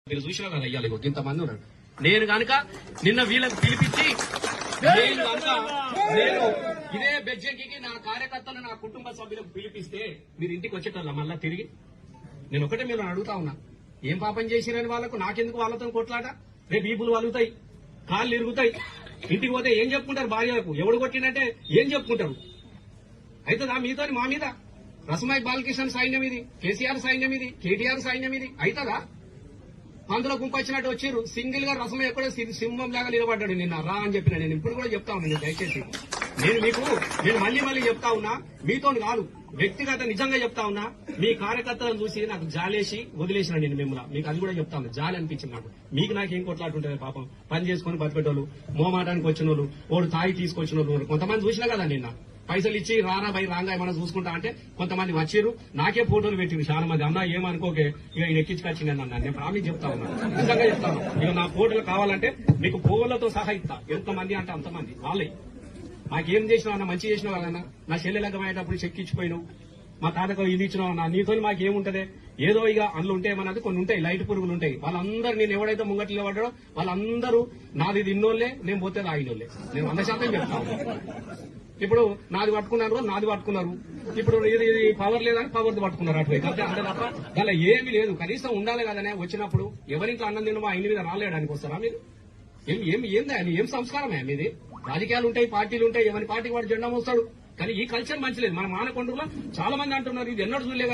మీరు చూసినా కదా అయ్యాలి ఇంతమంది ఉన్నారు. నేను కనుక నిన్న వీళ్ళకి పిలిపించి నేను ఇదే బెజ్జంకి నా కార్యకర్తలు నా కుటుంబ సభ్యులకు పిలిపిస్తే మీరు ఇంటికి వచ్చేటోళ్ళ మళ్ళా తిరిగి నేను ఒకటే మీరు అడుగుతా ఉన్నా, ఏం పాపం చేసిరని వాళ్ళకు నాకెందుకు వాళ్ళతో కొట్లాట? రేపు ఈపులు వలుగుతాయి, కాళ్ళు ఇరుగుతాయి. ఇంటికి పోతే ఏం చెప్పుకుంటారు? భార్యలకు ఎవడు కొట్టిందంటే ఏం చెప్పుకుంటారు? అవుతుందా మీతో? మా మీద రసమాయి బాలకృష్ణ సైన్యం ఇది, కేసీఆర్ సైన్యం ఇది, కేటీఆర్ సైన్యం ఇది అవుతుందా? అందులో గుంపొచ్చినట్టు వచ్చారు. సింగిల్ గా రసం ఎక్కడో సింహం లాగా నిలబడ్డాడు నిన్న రా అని చెప్పిన. నేను ఇప్పుడు కూడా చెప్తా ఉన్నా, దయచేసి నేను మళ్ళీ చెప్తా ఉన్నా, మీతో కాదు వ్యక్తిగత నిజంగా చెప్తా ఉన్నా. మీ కార్యకర్తలను చూసి నాకు జాలేసి వదిలేసిన నేను మిమ్మల్ని. మీకు అది కూడా చెప్తా ఉన్నా, జాలి అనిపించింది నాకు. మీకు నాకేం కొట్లాడుంటుంది పాపం, పని చేసుకుని బతికేటోళ్ళు, మోమాటానికి వచ్చిన వాళ్ళు, ఓడు తాయి తీసుకొచ్చిన వాళ్ళు కొంతమంది చూసినా కదా నిన్న. పైసలు ఇచ్చి రారా బై రాంగా ఏమైనా చూసుకుంటా అంటే కొంతమంది వచ్చారు, నాకే ఫోటోలు పెట్టింది చాలా మంది. అన్నా ఏమనుకోకే, ఇక ఈయన ఎక్కించుకొచ్చింది అన్నా. నేను ప్రామిస్ చెప్తా ఉన్నా, నిజంగా చెప్తాను. ఇక నా ఫోటోలు కావాలంటే మీకు పువ్వులతో సహా ఇస్తా. ఎంతమంది అంటే అంతమంది వాళ్ళే. మాకేం చేసినావు అన్న, మంచి చేసినావు కదన్నా. నా చెల్లెలకమయ్యేటప్పుడు చెక్కిచ్చిపోయినావు, మా తాతకు ఇది ఇచ్చినావు అన్న. నీతో మాకేముంటదే? ఏదో ఇక అందులో ఉంటే ఏమన్నది కొన్ని ఉంటాయి, లైట్ పురుగులు ఉంటాయి. వాళ్ళందరూ నేను ఎవడైతే ముంగట్లో పడ్డాడో వాళ్ళందరూ నాది తిన్నోళ్లే, నేను పోతే తాగినోళ్లే. నేను 100% చెప్తాను. ఇప్పుడు నాది పట్టుకున్నారు, నాది పట్టుకున్నారు. ఇప్పుడు ఇది పవర్ లేదని పవర్ది పట్టుకున్నారు అటువైపు. అంతే తప్ప దానిలో ఏమీ లేదు. కనీసం ఉండాలి కదనే. వచ్చినప్పుడు ఎవరింట్లో అన్నం తిన్న మా ఇంటి మీద రాలేయడానికి వస్తారా మీరు? ఏందా ఏం సంస్కారమే మీది? రాజకీయాలు ఉంటాయి, పార్టీలు ఉంటాయి, ఎవరి పార్టీకి వాడు జెండా మోస్తాడు. కానీ ఈ కల్చర్ మంచి లేదు. మన మానకొండలో చాలా మంది అంటున్నారు ఇది ఎన్నడూ చూడలేదు.